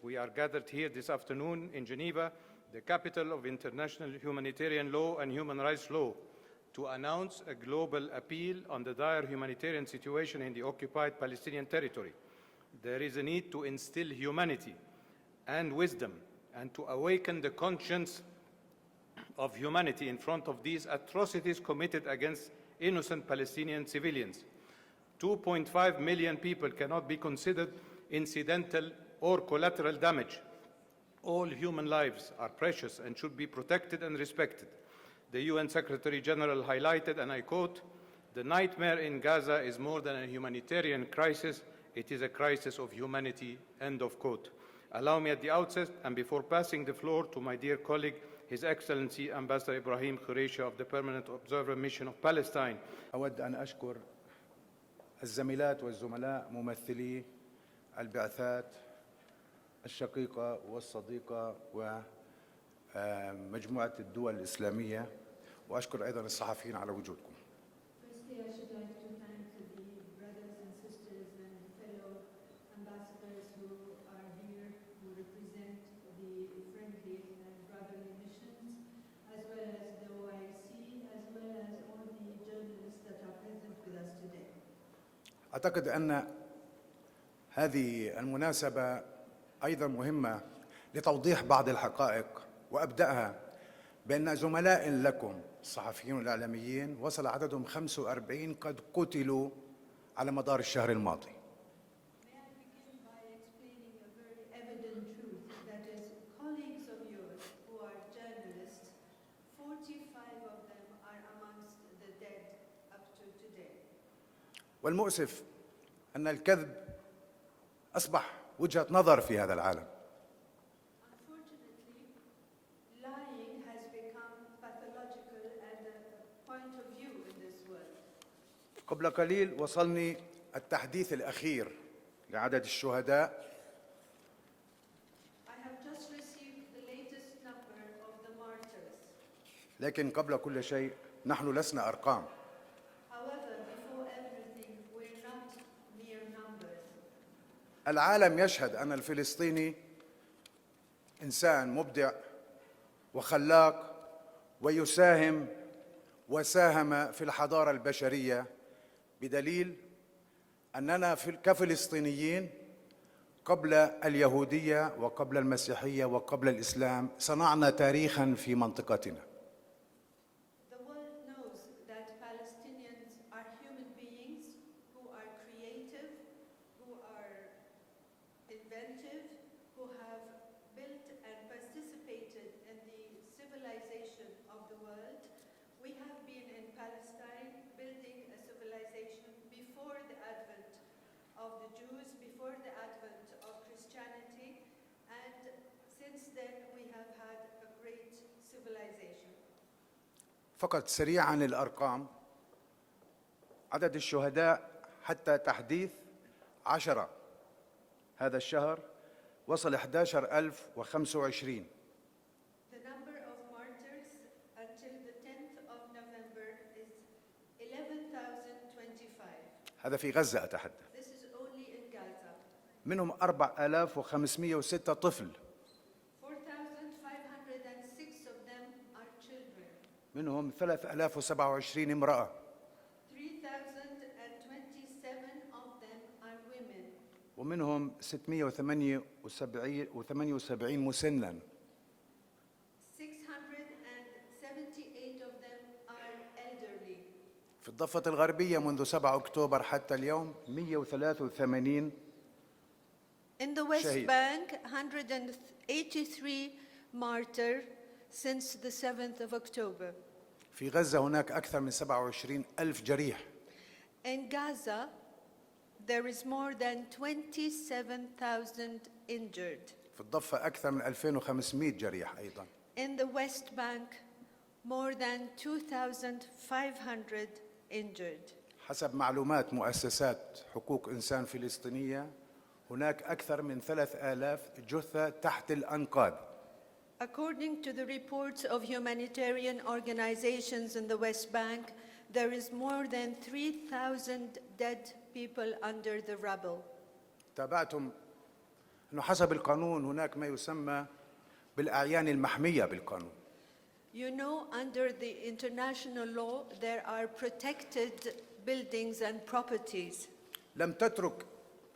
we are gathered here this afternoon in Geneva, the capital of international humanitarian law and human rights law, to announce a global appeal on the dire humanitarian situation in the occupied Palestinian territory. There is a need to instill humanity and wisdom and to awaken the conscience of humanity in front of these atrocities committed against innocent Palestinian civilians. 2.5 million people cannot be considered incidental or collateral damage. All human lives are precious and should be protected and respected. The UN Secretary General highlighted, and I quote, "The nightmare in Gaza is more than a humanitarian crisis, it is a crisis of humanity," end of quote. Allow me at the outset, and before passing the floor to my dear colleague, His Excellency Ambassador Ibrahim Khurayshi of the Permanent Observer Mission of Palestine. أود أن أشكر الزميلات والزملاء ممثلي البعثات الشقيقة والصديقة ومجموعة الدول الإسلامية، وأشكر أيضا الصحفيين على وجودكم. Firstly, I should like to thank the brothers and sisters and fellow ambassadors who are here, who represent the friendly and brotherly missions, as well as the OIC, as well as all the journalists that are present with us today. أعتقد أن هذه المناسبة أيضا مهمة لتوضيح بعض الحقائق، وأبدأها بأن زملاء لكم الصحفيين والإعلاميين وصل عددهم 45 قد قتلوا على مدار الشهر الماضي. May I begin by explaining a very evident truth, that is, colleagues of yours who are journalists, 45 of them are amongst the dead up to today. والمؤسف أن الكذب أصبح وجهة نظر في هذا العالم. Unfortunately, lying has become pathological and a point of view in this world. قبل قليل وصلني التحديث الأخير لعدد الشهداء. I have just received the latest number of the martyrs. لكن قبل كل شيء نحن لسنا أرقام. However, before everything, we're not mere numbers. العالم يشهد أن الفلسطيني إنسان مبدع وخلاق ويساهم وساهم في الحضارة البشرية، بدليل أننا كفلسطينيين قبل اليهودية وقبل المسيحية وقبل الإسلام صنعنا تاريخاً في منطقتنا. The world knows that Palestinians are human beings who are creative, who are inventive, who have built and participated in the civilization of the world. We have been in Palestine building a civilization before the advent of the Jews, before the advent of Christianity, and since then we have had a great civilization. فقط سريعاً الأرقام. عدد الشهداء حتى تحديث 10 هذا الشهر وصل 11,025. The number of martyrs until the 10th of November is 11,025. هذا في غزة أتحدث. This is only in Gaza. منهم 4,506 طفل. 4,506 of them are children. منهم 3,027 امرأة. 3,027 of them are women. ومنهم 678 مسناً. 678 of them are elderly. في الضفة الغربية منذ 7 أكتوبر حتى اليوم 183 In the West شهيد. Bank, 183 martyrs since the 7th of October. في غزة هناك أكثر من 27 ألف جريح. In Gaza, there is more than 27,000 injured. في الضفة أكثر من 2500 جريح أيضاً. In the West Bank, more than 2,500 injured. حسب معلومات مؤسسات حقوق إنسان فلسطينية هناك أكثر من 3000 جثة تحت الأنقاض. According to the reports of humanitarian organizations in the West Bank, there is more than 3,000 dead people under the rubble. تابعتم أنه حسب القانون هناك ما يسمى بالأعيان المحمية بالقانون. You know, under the international law, there are protected buildings and properties. لم تترك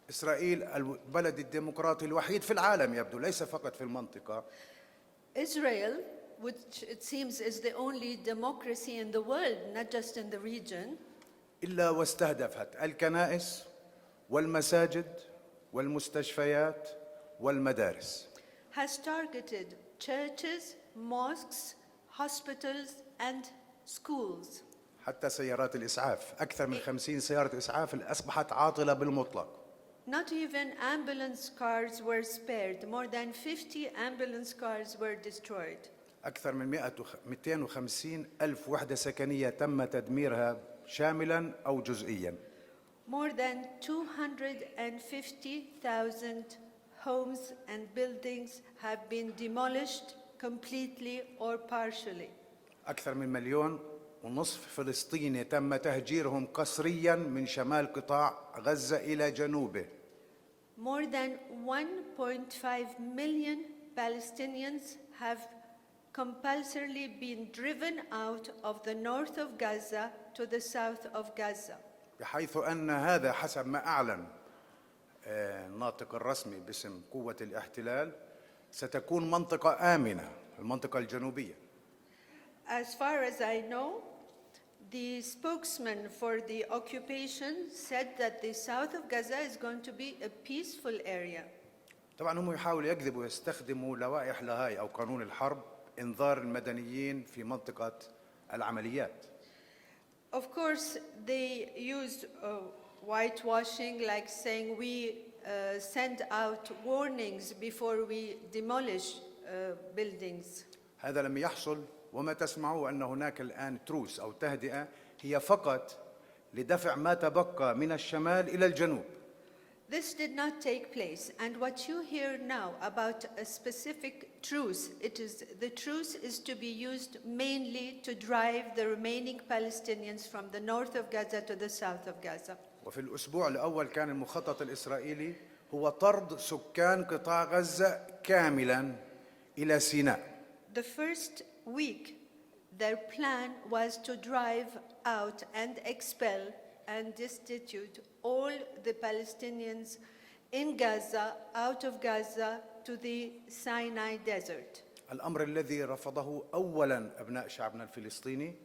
إسرائيل البلد الديمقراطي الوحيد في العالم يبدو، ليس فقط في المنطقة. Israel, which it seems is the only democracy in the world, not just in the region, إلا واستهدفت الكنائس والمساجد والمستشفيات والمدارس. has targeted churches, mosques, hospitals, and schools. حتى سيارات الإسعاف، أكثر من 50 سيارة إسعاف أصبحت عاطلة بالمطلق. Not even ambulance cars were spared. More than 50 ambulance cars were destroyed. أكثر من 250 ألف وحدة سكنية تم تدميرها شاملاً أو جزئياً. More than 250,000 homes and buildings have been demolished completely or partially. أكثر من 1.5 مليون فلسطيني تم تهجيرهم قسرياً من شمال قطاع غزة إلى جنوبه. More than 1.5 million Palestinians have compulsorily been driven out of the north of Gaza to the south of Gaza. بحيث أن هذا حسب ما أعلن الناطق الرسمي باسم قوة الاحتلال ستكون منطقة آمنة، المنطقة الجنوبية. As far as I know, the spokesman for the occupation said that the south of Gaza is going to be a peaceful area. طبعا هم يحاولوا يكذبوا ويستخدموا لوائح لاهاي أو قانون الحرب إنذار المدنيين في منطقة العمليات. Of course, they used whitewashing, like saying we send out warnings before we demolish buildings. هذا لم يحصل، وما تسمعوا أن هناك الآن تروس أو تهدئة هي فقط لدفع ما تبقى من الشمال إلى الجنوب. This did not take place, and what you hear now about a specific truce, the truce is to be used mainly to drive the remaining Palestinians from the north of Gaza to the south of Gaza. وفي الأسبوع الأول كان المخطط الإسرائيلي هو طرد سكان قطاع غزة كاملاً إلى سيناء. The first week, their plan was to drive out and expel and destitute all the Palestinians in Gaza, out of Gaza, to the Sinai desert, الأمر الذي رفضه أولاً أبناء شعبنا الفلسطيني،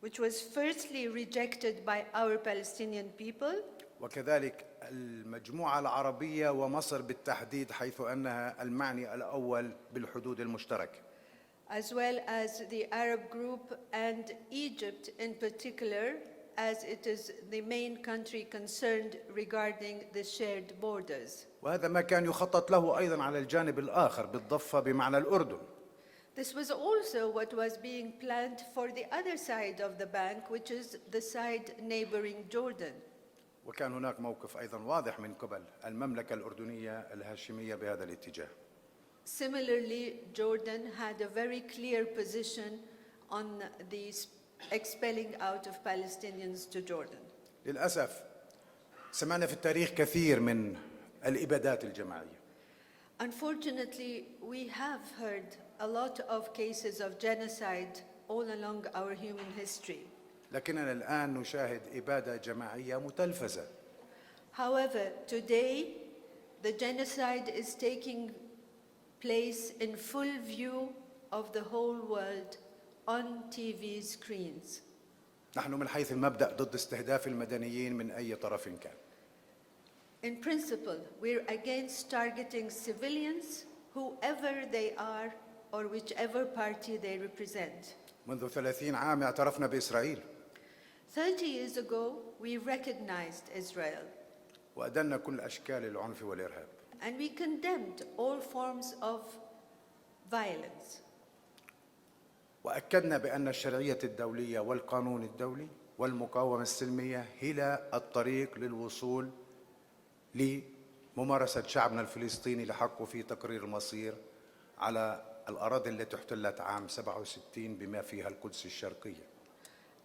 which was firstly rejected by our Palestinian people, وكذلك المجموعة العربية ومصر بالتحديد، حيث أنها المعني الأول بالحدود المشتركة. as well as the Arab group and Egypt in particular, as it is the main country concerned regarding the shared borders. وهذا ما كان يخطط له أيضاً على الجانب الآخر بالضفة بمعنى الأردن. This was also what was being planned for the other side of the bank, which is the side neighboring Jordan. وكان هناك موقف أيضاً واضح من قبل المملكة الأردنية الهاشمية بهذا الاتجاه. Similarly, Jordan had a very clear position on the expelling out of Palestinians to Jordan. للأسف سمعنا في التاريخ كثير من الإبادات الجماعية. Unfortunately, we have heard a lot of cases of genocide all along our human history. لكننا الآن نشاهد إبادة جماعية متلفزة. However, today, the genocide is taking place in full view of the whole world on TV screens. نحن من حيث المبدأ ضد استهداف المدنيين من أي طرف كان. In principle, we're against targeting civilians, whoever they are or whichever party they represent. منذ 30 عام اعترفنا بإسرائيل. 30 years ago, we recognized Israel. وأدنا كل أشكال العنف والإرهاب. And we condemned all forms of violence. وأكدنا بأن الشرعية الدولية والقانون الدولي والمقاومة السلمية هي الطريق للوصول لممارسة شعبنا الفلسطيني لحقه في تقرير المصير على الأراضي التي احتلت عام 67 بما فيها القدس الشرقية.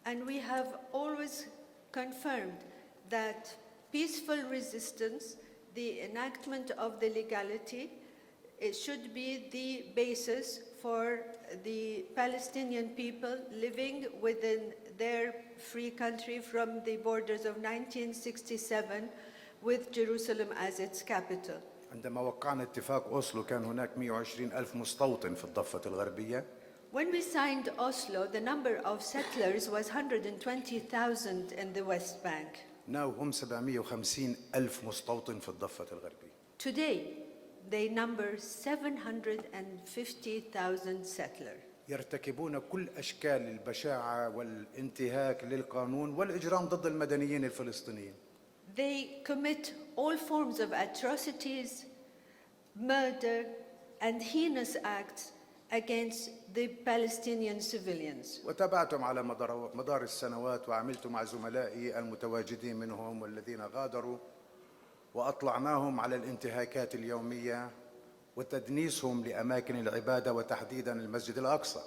And we have always confirmed that peaceful resistance the enactment of the legality, it should be the basis for the Palestinian people living within their free country from the borders of 1967 with Jerusalem as its capital. عندما وقعنا اتفاق أوسلو كان هناك 120 ألف مستوطن في الضفة الغربية. When we signed Oslo, the number of settlers was 120,000 in the West Bank. now هم 750 ألف مستوطن في الضفة الغربية. Today, they number 750,000 settlers. يرتكبون كل أشكال البشاعة والانتهاك للقانون والإجرام ضد المدنيين الفلسطينيين. They commit all forms of atrocities, murder, and heinous acts against the Palestinian civilians. وتابعتم على مدار السنوات وعملت مع زملائي المتواجدين منهم والذين غادروا وأطلعناهم على الانتهاكات اليومية وتدنيسهم لأماكن العبادة وتحديداً المسجد الأقصى.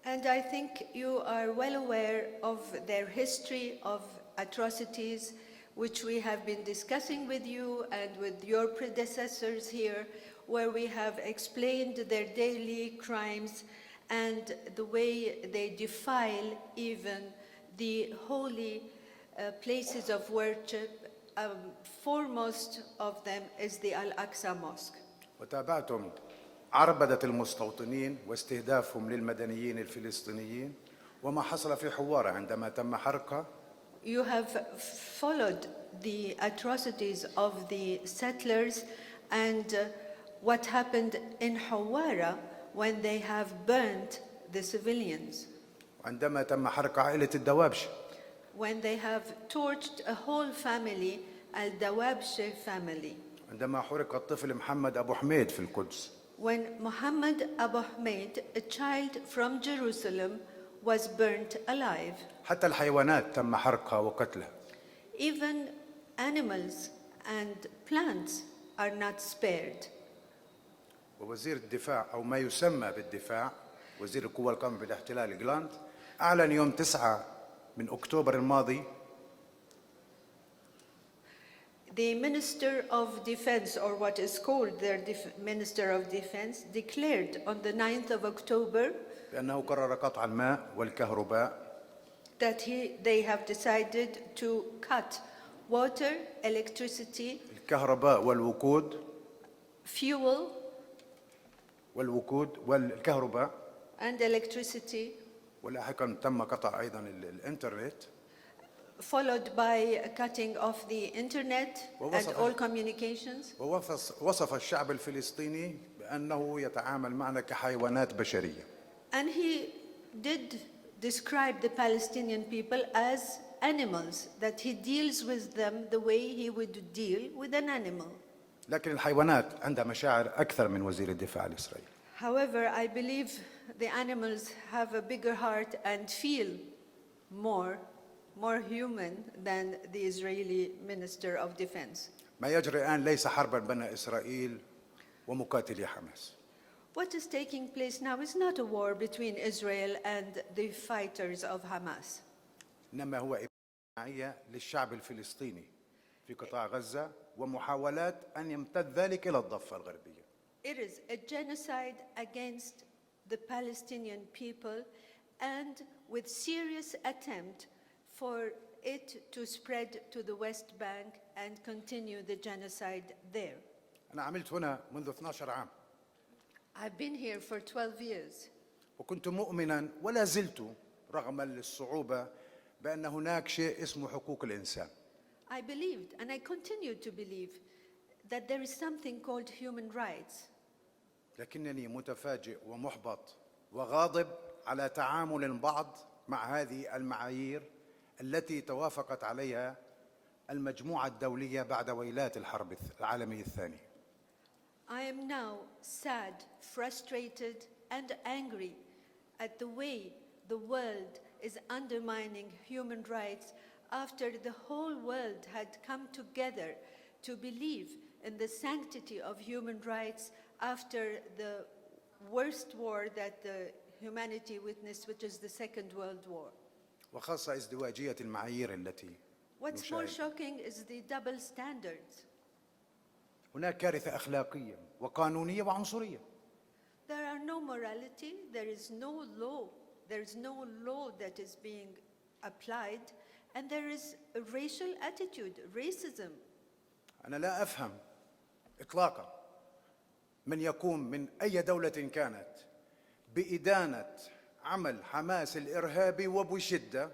And I think you are well aware of their history of atrocities, which we have been discussing with you and with your predecessors here, where we have explained their daily crimes and the way they defile even the holy places of worship. Foremost of them is the Al-Aqsa Mosque. وتابعتم عربدة المستوطنين واستهدافهم للمدنيين الفلسطينيين وما حصل في حوارة عندما تم حرقها. You have followed the atrocities of the settlers and what happened in Hawara when they have burnt the civilians. وعندما تم حرق عائلة الدوابشة. When they have torched a whole family, Al-Dawabshe family. عندما حرق الطفل محمد أبو حميد في القدس. When Muhammad Abu Hamid, a child from Jerusalem, was burnt alive. حتى الحيوانات تم حرقها وقتلها. Even animals and plants are not spared. ووزير الدفاع أو ما يسمى بالدفاع وزير القوى القائمة بالاحتلال جلاند أعلن يوم 9 من أكتوبر الماضي. The Minister of Defense, or what is called their Minister of Defense, declared on the 9th of October بأنه قرر قطع الماء والكهرباء. That they have decided to cut water, electricity, الكهرباء والوقود. fuel, والوقود والكهرباء. and electricity. ولاحقا تم قطع أيضا الإنترنت. Followed by cutting off the internet and all communications. ووصف الشعب الفلسطيني بأنه يتعامل معنا كحيوانات بشرية. And he did describe the Palestinian people as animals, that he deals with them the way he would deal with an animal. لكن الحيوانات عندها مشاعر أكثر من وزير الدفاع الإسرائيلي. However, I believe the animals have a bigger heart and feel more human than the Israeli Minister of Defense. ما يجري الآن ليس حربا بين إسرائيل ومقاتلي حماس. What is taking place now is not a war between Israel and the fighters of Hamas. إنما هو إبادة للشعب الفلسطيني في قطاع غزة ومحاولات أن يمتد ذلك إلى الضفة الغربية. It is a genocide against the Palestinian people and with serious attempt for it to spread to the West Bank and continue the genocide there. أنا عملت هنا منذ 12 عام. I've been here for 12 years. وكنت مؤمنا ولا زلت رغم الصعوبة بأن هناك شيء اسمه حقوق الإنسان. I believed and I continue to believe that there is something called human rights. لكنني متفاجئ ومحبط وغاضب على تعامل البعض مع هذه المعايير التي توافقت عليها المجموعة الدولية بعد ويلات الحرب العالمية الثانية. I am now sad, frustrated, and angry at the way the world is undermining human rights after the whole world had come together to believe in the sanctity of human rights after the worst war that the humanity witnessed, which is the Second World War. وخاصة ازدواجية المعايير التي What's more shocking is the double standards. هناك كارثة أخلاقية وقانونية وعنصرية. There are no morality, there is no law that is being applied, and there is a racial attitude, racism. أنا لا أفهم إطلاقا من يقوم من أي دولة كانت بإدانة عمل حماس الإرهابي وبشدة،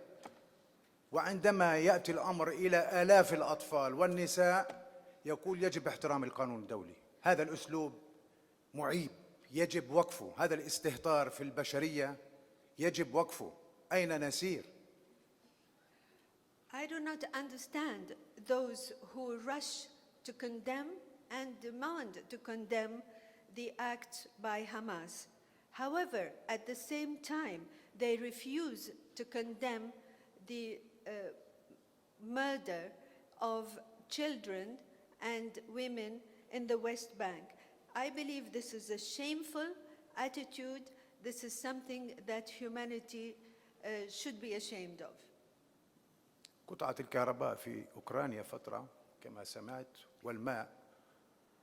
وعندما يأتي الأمر إلى آلاف الأطفال والنساء يقول يجب احترام القانون الدولي. هذا الأسلوب معيب، يجب وقفه. هذا الاستهتار في البشرية يجب وقفه. أين نسير؟ I do not understand those who rush to condemn and demand to condemn the act by Hamas. However, at the same time, they refuse to condemn the murder of children and women in the West Bank. I believe this is a shameful attitude. This is something that humanity should be ashamed of. قطعت الكهرباء في أوكرانيا فترة كما سمعت والماء،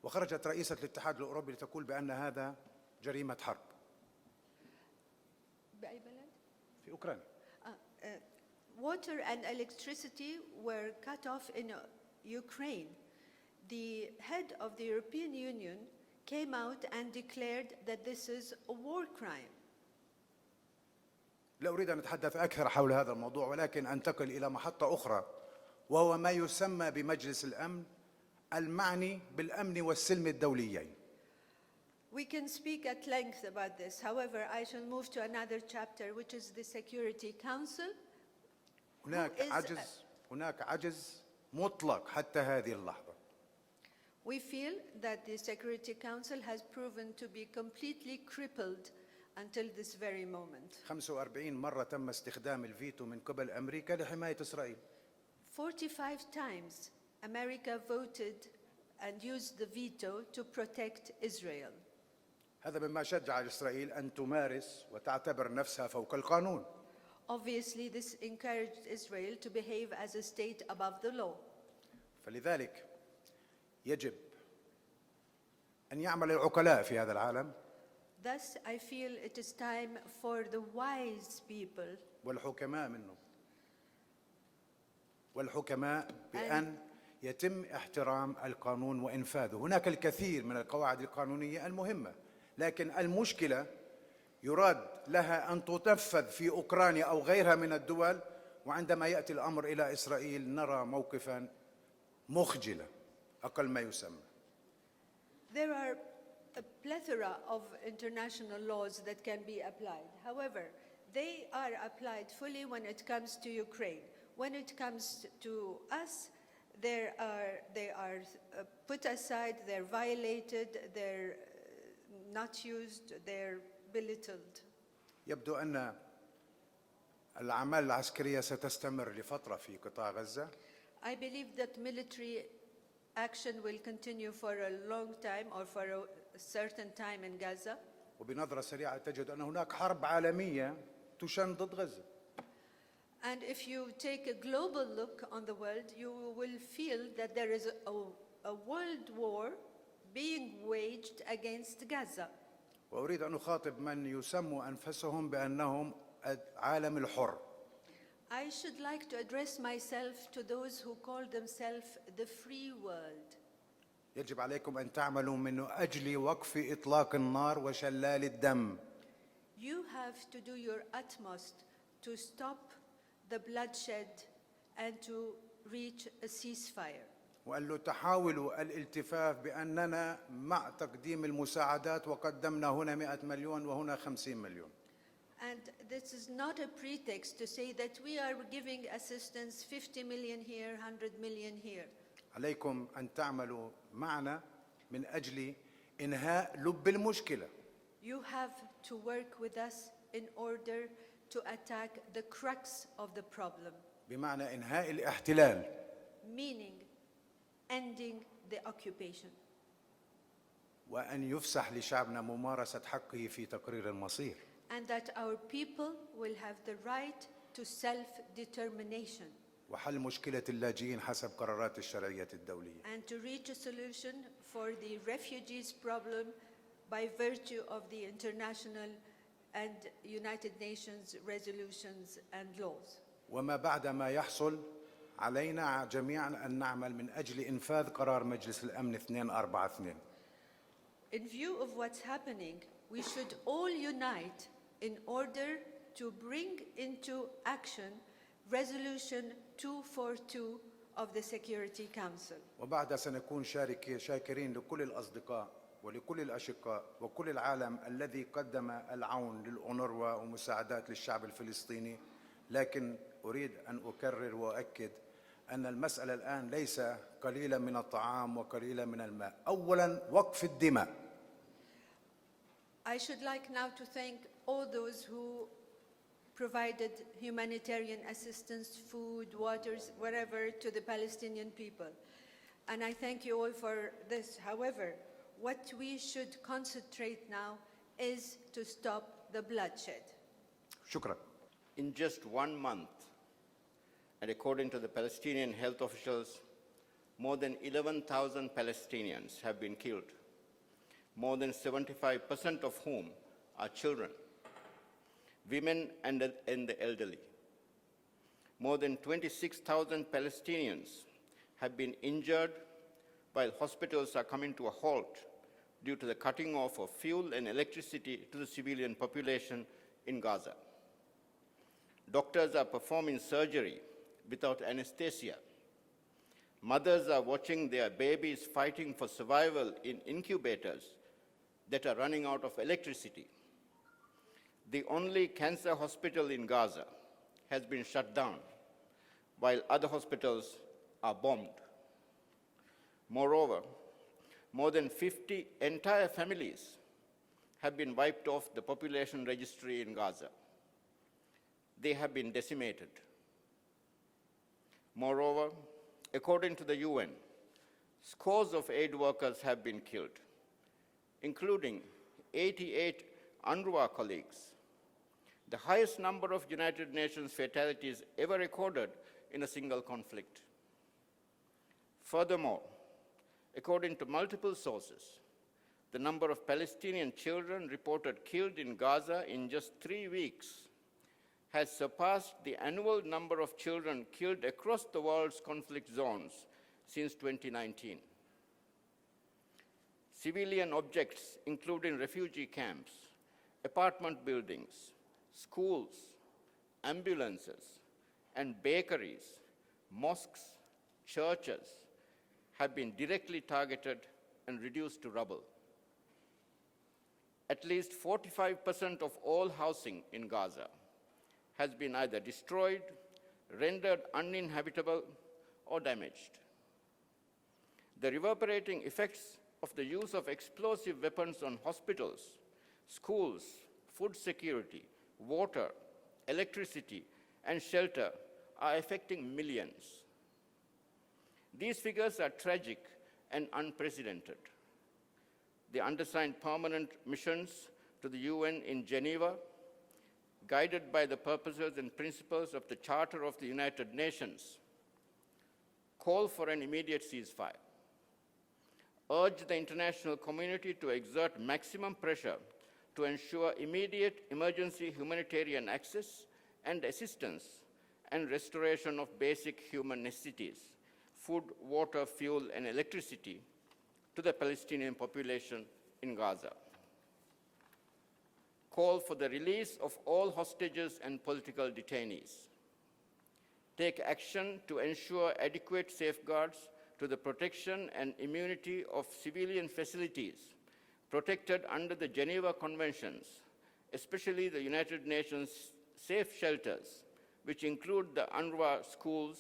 وخرجت رئيسة الاتحاد الأوروبي لتقول بأن هذا جريمة حرب. بأي بلد؟ في أوكرانيا. Water and electricity were cut off in Ukraine. The head of the European Union came out and declared that this is a war crime. لا أريد أن أتحدث أكثر حول هذا الموضوع، ولكن أنتقل إلى محطة أخرى، وهو ما يسمى بمجلس الأمن المعني بالأمن والسلم الدوليين. We can speak at length about this. However, I shall move to another chapter, which is the Security Council. هناك عجز مطلق حتى هذه اللحظة. We feel that the Security Council has proven to be completely crippled until this very moment. 45 مرة تم استخدام الفيتو من قبل أمريكا لحماية إسرائيل. 45 times America voted and used the veto to protect Israel. هذا مما شجع إسرائيل أن تمارس وتعتبر نفسها فوق القانون. Obviously, this encouraged Israel to behave as a state above the law. فلذلك يجب أن يعمل العقلاء في هذا العالم. Thus, I feel it is time for the wise people والحكماء منه. والحكماء بأن يتم احترام القانون وإنفاذه. هناك الكثير من القواعد القانونية المهمة، لكن المشكلة يراد لها أن تنفذ في أوكرانيا أو غيرها من الدول، وعندما يأتي الأمر إلى إسرائيل نرى موقفاً مخجلاً أقل ما يسمى. There are a plethora of international laws that can be applied. However, they are applied fully when it comes to Ukraine. When it comes to us, they are put aside, they're violated, they're not used, they're belittled. يبدو أن الأعمال العسكرية ستستمر لفترة في قطاع غزة. I believe that military action will continue for a long time or for a certain time in Gaza. وبنظرة سريعة تجد أن هناك حرب عالمية تشن ضد غزة. And if you take a global look on the world, you will feel that there is a world war being waged against Gaza. وأريد أن أخاطب من يسموا أنفسهم بأنهم العالم الحر. I should like to address myself to those who call themselves the free world. يجب عليكم أن تعملوا من أجل وقف إطلاق النار وشلال الدم. You have to do your utmost to stop the bloodshed and to reach a ceasefire. وقال له تحاولوا الالتفاف بأننا مع تقديم المساعدات وقدمنا هنا 100 مليون وهنا 50 مليون. And this is not a pretext to say that we are giving assistance 50 million here, 100 million here. عليكم أن تعملوا معنا من أجل إنهاء لب المشكلة. You have to work with us in order to attack the crux of the problem. بمعنى إنهاء الاحتلال. Meaning ending the occupation. وأن يفسح لشعبنا ممارسة حقه في تقرير المصير. And that our people will have the right to self-determination. وحل مشكلة اللاجئين حسب قرارات الشرعية الدولية. And to reach a solution for the refugees problem by virtue of the international and United Nations resolutions and laws. وما بعد ما يحصل علينا جميعا أن نعمل من أجل إنفاذ قرار مجلس الأمن 242. In view of what's happening, we should all unite in order to bring into action Resolution 242 of the Security Council. وبعد سنكون شاكرين لكل الأصدقاء ولكل الأشقاء وكل العالم الذي قدم العون للأونروا ومساعدات للشعب الفلسطيني، لكن أريد أن أكرر وأؤكد أن المسألة الآن ليس قليلا من الطعام وقليلا من الماء. أولاً وقف الدماء. I should like now to thank all those who provided humanitarian assistance, food, waters, whatever, to the Palestinian people. And I thank you all for this. However, what we should concentrate now is to stop the bloodshed. شكرا. In just 1 month, and according to the Palestinian health officials, more than 11,000 Palestinians have been killed, more than 75% of whom are children, women and the elderly. More than 26,000 Palestinians have been injured, while hospitals are coming to a halt due to the cutting off of fuel and electricity to the civilian population in Gaza. Doctors are performing surgery without anesthesia. Mothers are watching their babies fighting for survival in incubators that are running out of electricity. The only cancer hospital in Gaza has been shut down, while other hospitals are bombed. Moreover, more than 50 entire families have been wiped off the population registry in Gaza. They have been decimated. Moreover, according to the UN, scores of aid workers have been killed, including 88 UNRWA colleagues, the highest number of United Nations fatalities ever recorded in a single conflict. Furthermore, according to multiple sources, the number of Palestinian children reported killed in Gaza in just 3 weeks has surpassed the annual number of children killed across the world's conflict zones since 2019. Civilian objects, including refugee camps, apartment buildings, schools, ambulances, and bakeries, mosques, churches, have been directly targeted and reduced to rubble. At least 45% of all housing in Gaza has been either destroyed, rendered uninhabitable, or damaged. The reverberating effects of the use of explosive weapons on hospitals, schools, food security, water, electricity, and shelter are affecting millions. These figures are tragic and unprecedented. The undersigned permanent missions to the UN in Geneva, guided by the purposes and principles of the Charter of the United Nations, call for an immediate ceasefire, urge the international community to exert maximum pressure to ensure immediate emergency humanitarian access and assistance and restoration of basic human necessities, food, water, fuel, and electricity to the Palestinian population in Gaza. Call for the release of all hostages and political detainees. Take action to ensure adequate safeguards to the protection and immunity of civilian facilities protected under the Geneva Conventions, especially the United Nations safe shelters, which include the UNRWA schools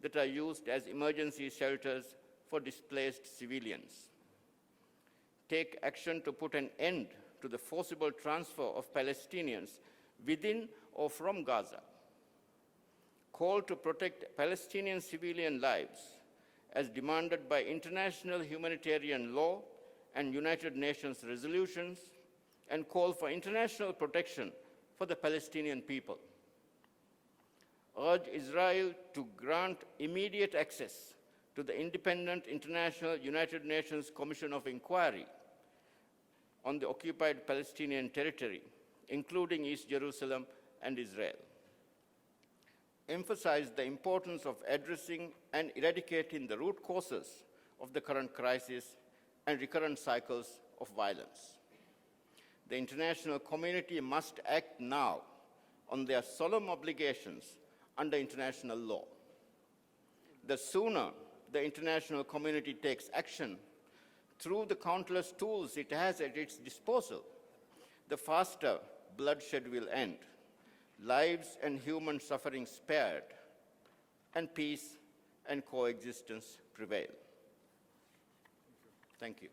that are used as emergency shelters for displaced civilians. Take action to put an end to the forcible transfer of Palestinians within or from Gaza. Call to protect Palestinian civilian lives as demanded by international humanitarian law and United Nations resolutions, and call for international protection for the Palestinian people. Urge Israel to grant immediate access to the independent International United Nations Commission of Inquiry on the occupied Palestinian territory, including East Jerusalem and Israel. Emphasized the importance of addressing and eradicating the root causes of the current crisis and recurrent cycles of violence. The international community must act now on their solemn obligations under international law. The sooner the international community takes action through the countless tools it has at its disposal, the faster bloodshed will end, lives and human suffering spared, and peace and coexistence prevail. Thank you.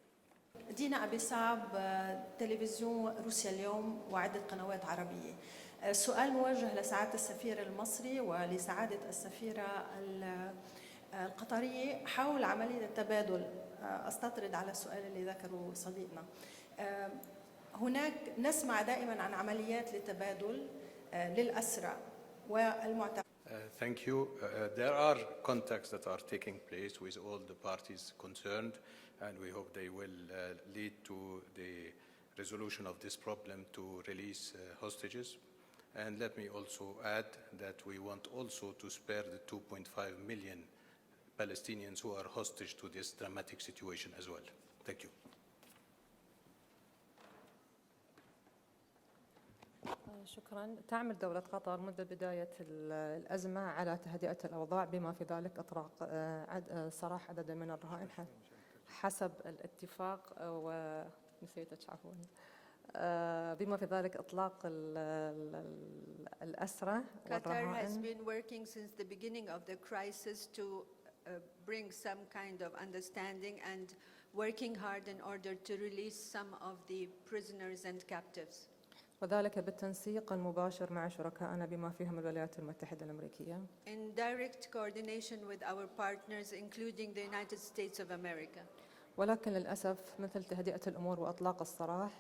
دينا أبي صعب، تلفزيون روسيا اليوم وعدة قنوات عربية. السؤال موجه لسعادة السفير المصري ولسعادة السفيرة القطرية حول عملية التبادل. أستطرد على السؤال اللي ذكره صديقنا. هناك نسمع دائما عن عمليات للتبادل للأسرى والمعتقلين. Thank you. There are contacts that are taking place with all the parties concerned, and we hope they will lead to the resolution of this problem to release hostages. And let me also add that we want also to spare the 2.5 million Palestinians who are hostage to this dramatic situation as well. Thank you. شكرا. تعمل دولة قطر منذ بداية الأزمة على تهدئة الأوضاع بما في ذلك إطلاق سراح عدد من الرهائن حسب الاتفاق ونسيت عفوا بما في ذلك إطلاق الأسرى والرهائن. Qatar has been working since the beginning of the crisis to bring some kind of understanding and working hard in order to release some of the prisoners and captives. وذلك بالتنسيق المباشر مع شركائنا بما فيهم الولايات المتحدة الأمريكية. In direct coordination with our partners, including the United States of America. ولكن للأسف مثل تهدئة الأمور وإطلاق السراح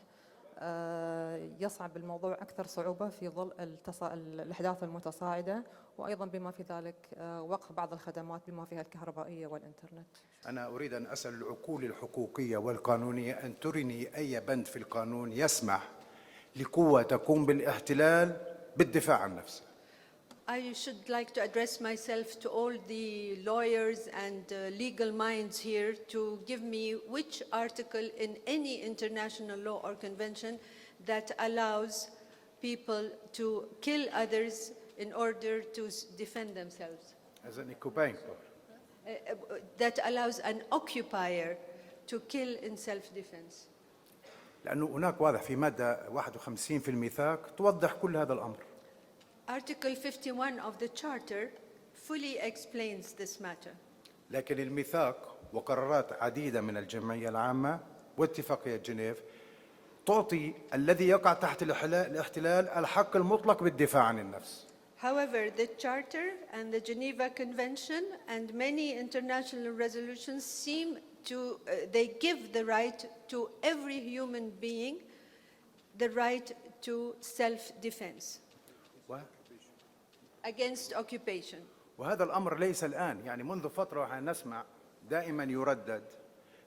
يصعب الموضوع أكثر صعوبة في ظل الأحداث المتصاعدة، وأيضا بما في ذلك وقف بعض الخدمات بما فيها الكهربائية والإنترنت. أنا أريد أن أسأل العقول الحقوقية والقانونية أن ترني أي بند في القانون يسمح لقوة تقوم بالاحتلال بالدفاع عن نفسها. I should like to address myself to all the lawyers and legal minds here to give me which article in any international law or convention that allows people to kill others in order to defend themselves. As an occupying power. That allows an occupier to kill in self-defense. لأنه هناك واضح في مادة 51 في الميثاق توضح كل هذا الأمر. Article 51 of the Charter fully explains this matter. لكن الميثاق وقرارات عديدة من الجمعية العامة واتفاقية جنيف تعطي الذي يقع تحت الاحتلال الحق المطلق بالدفاع عن النفس. However, the Charter and the Geneva Convention and many international resolutions seem to, they give the right to every human being the right to self-defense against occupation. وهذا الأمر ليس الآن، يعني منذ فترة نسمع دائما يردد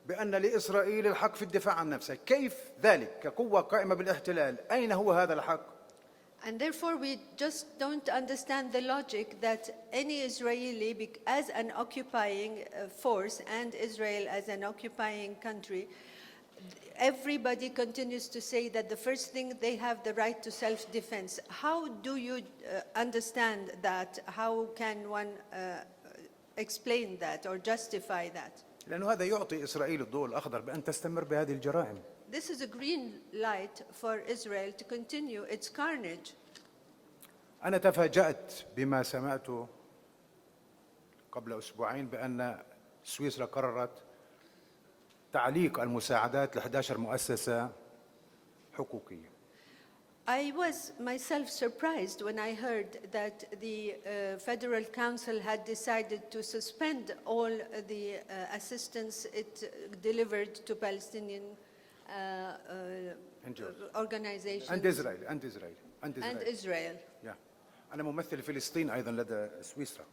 بأن لإسرائيل الحق في الدفاع عن نفسها. كيف ذلك كقوة قائمة بالاحتلال؟ أين هو هذا الحق؟ And therefore we just don't understand the logic that any Israeli, as an occupying force and Israel as an occupying country, everybody continues to say that the first thing they have the right to self-defense. How do you understand that? How can one explain that or justify that? لأنه هذا يعطي إسرائيل الضوء الأخضر بأن تستمر بهذه الجرائم. This is a green light for Israel to continue its carnage. أنا تفاجأت بما سمعته قبل أسبوعين بأن سويسرا قررت تعليق المساعدات ل 11 مؤسسة حقوقية. I was myself surprised when I heard that the Federal Council had decided to suspend all the assistance it delivered to Palestinian organizations. And Israel. And Israel. Yeah. أنا ممثل فلسطين أيضا لدى سويسرا.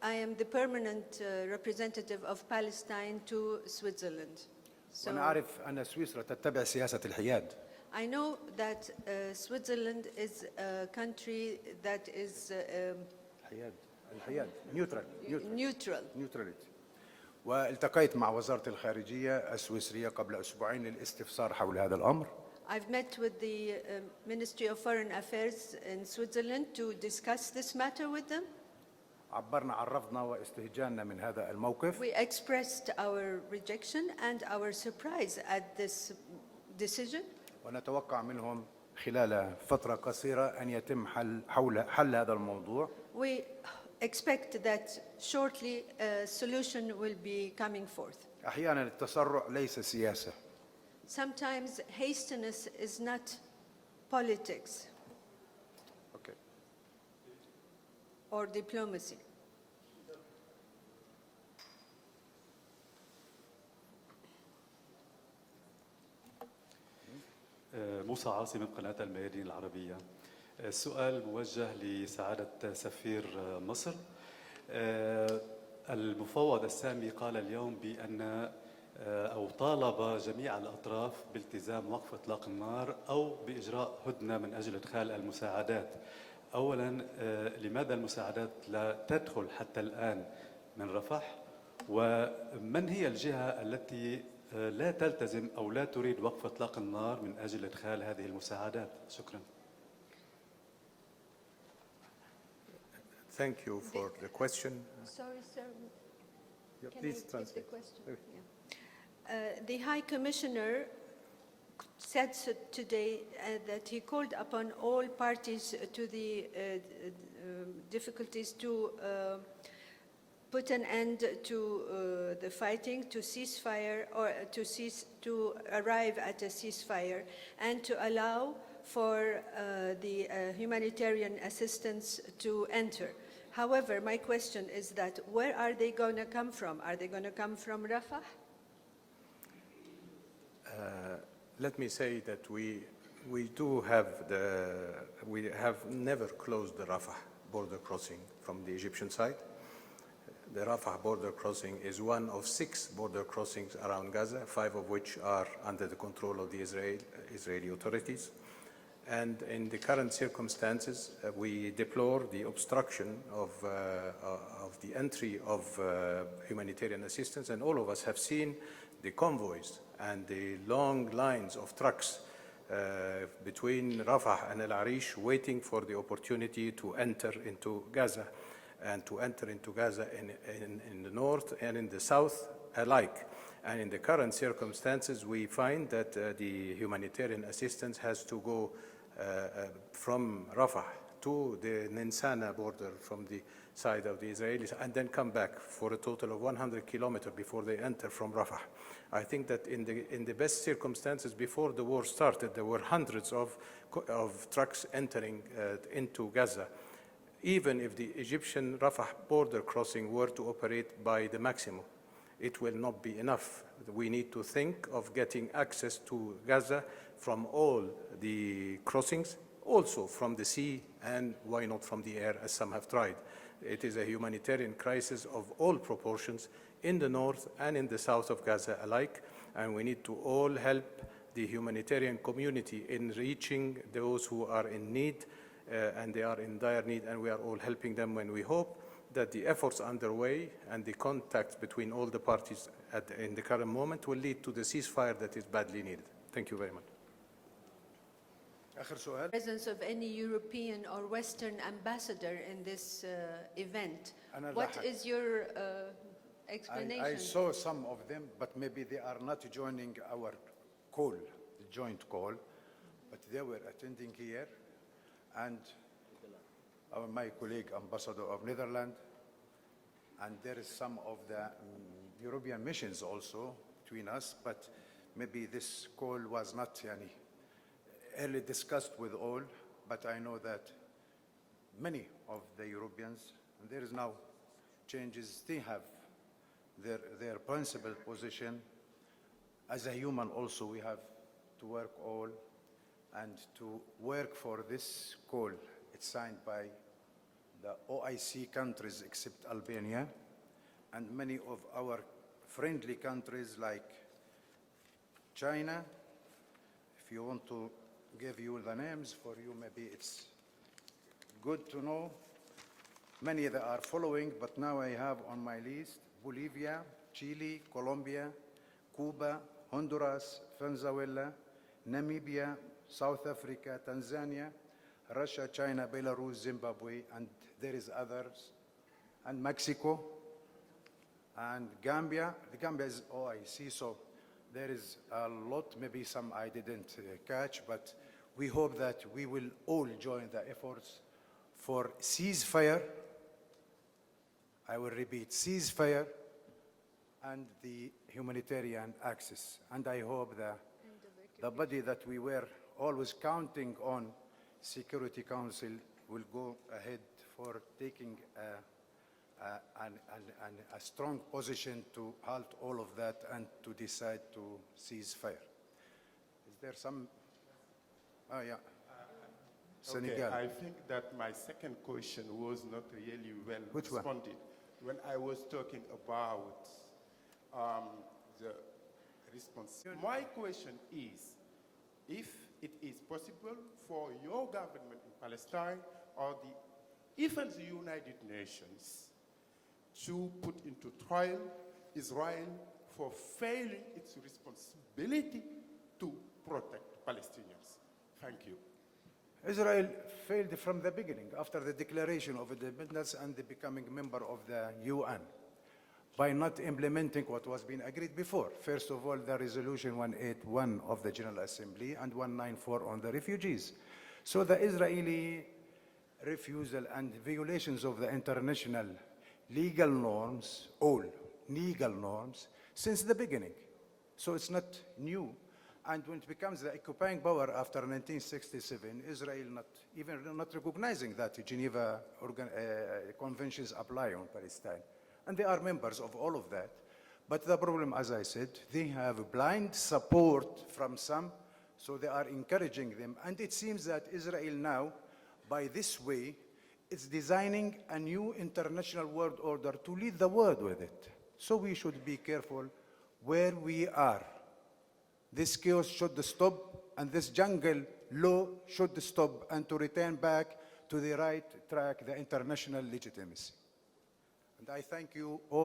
I am the permanent representative of Palestine to Switzerland. So وأنا أعرف أن سويسرا تتبع سياسة الحياد. I know that Switzerland is a country that is الحياد neutral. neutrality. والتقيت مع وزارة الخارجية السويسرية قبل أسبوعين للاستفسار حول هذا الأمر. I've met with the Ministry of Foreign Affairs in Switzerland to discuss this matter with them. عبرنا عن رفضنا واستهجاننا من هذا الموقف. We expressed our rejection and our surprise at this decision. ونتوقع منهم خلال فترة قصيرة أن يتم حل هذا الموضوع. We expect that shortly a solution will be coming forth. أحيانا التسرع ليس سياسة. Sometimes hastiness is not politics Okay. or diplomacy. موسى عاصي من قناة الميادين العربية. السؤال موجه لسعادة سفير مصر. المفوض السامي قال اليوم بأن أو طالب جميع الأطراف بالتزام وقف إطلاق النار أو بإجراء هدنة من أجل إدخال المساعدات. أولاً لماذا المساعدات لا تدخل حتى الآن من رفح؟ ومن هي الجهة التي لا تلتزم أو لا تريد وقف إطلاق النار من أجل إدخال هذه المساعدات؟ شكراً. Thank you for the question. Sorry, sir. Yeah, Can please I take translate. the question? Yeah. The High Commissioner said today that he called upon all parties to the difficulties to put an end to the fighting, to ceasefire, or to arrive at a ceasefire, and to allow for the humanitarian assistance to enter. However, my question is that where are they going to come from? Are they going to come from Rafah? Let me say that we have never closed the Rafah border crossing from the Egyptian side. The Rafah border crossing is one of 6 border crossings around Gaza, 5 of which are under the control of the Israeli authorities. And in the current circumstances, we deplore the obstruction of the entry of humanitarian assistance, and all of us have seen the convoys and the long lines of trucks between Rafah and El Arish waiting for the opportunity to enter into Gaza, and to enter into Gaza in the north and in the south alike. And in the current circumstances, we find that the humanitarian assistance has to go from Rafah to the Ninsana border from the side of the Israelis, and then come back for a total of 100 kilometers before they enter from Rafah. I think that in the best circumstances before the war started, there were hundreds of trucks entering into Gaza. Even if the Egyptian Rafah border crossing were to operate by the maximum, it will not be enough. We need to think of getting access to Gaza from all the crossings, also from the sea, and why not from the air, as some have tried. It is a humanitarian crisis of all proportions in the north and in the south of Gaza alike, and we need to all help the humanitarian community in reaching those who are in need, and they are in dire need, and we are all helping them when we hope that the efforts underway and the contacts between all the parties in the current moment will lead to the ceasefire that is badly needed. Thank you very much. آخر سؤال. Presence of any European or Western ambassador in this event. What is your explanation? I saw some of them, but maybe they are not joining our call, the joint call, but they were attending here, and my colleague ambassador of Netherlands, and there is some of the European missions also between us, but maybe this call was not early discussed with all, but I know that many of the Europeans, and there is now changes, they have their principal position. As a human also, we have to work all and to work for this call. It's signed by the OIC countries except Albania, and many of our friendly countries like China. If you want to give you the names for you, maybe it's good to know. Many that are following, but now I have on my list Bolivia, Chile, Colombia, Cuba, Honduras, Venezuela, Namibia, South Africa, Tanzania, Russia, China, Belarus, Zimbabwe, and there is others, and Mexico, and Gambia. The Gambia is OIC, so there is a lot, maybe some I didn't catch, but we hope that we will all join the efforts for ceasefire. I will repeat, ceasefire and the humanitarian access. And I hope that the body that we were always counting on, Security Council, will go ahead for taking a strong position to halt all of that and to decide to cease fire. Is there some? Oh, yeah. Senegal. Okay, I think that my second question was not really well Which one? responded. When I was talking about the response. My question is, if it is possible for your government in Palestine or even the United Nations to put into trial Israel for failing its responsibility to protect Palestinians. Thank you. Israel failed from the beginning, after the declaration of independence and the becoming member of the UN, by not implementing what was being agreed before. First of all, the resolution 181 of the General Assembly and 194 on the refugees. So the Israeli refusal and violations of the international legal norms, all legal norms, since the beginning. So it's not new. And when it becomes the occupying power after 1967, Israel not recognizing that Geneva conventions apply on Palestine. And they are members of all of that. But the problem, as I said, they have blind support from some, so they are encouraging them. And it seems that Israel now, by this way, is designing a new international world order to lead the world with it. So we should be careful where we are. This chaos should stop, and this jungle law should stop, and to return back to the right track, the international legitimacy. And I thank you all.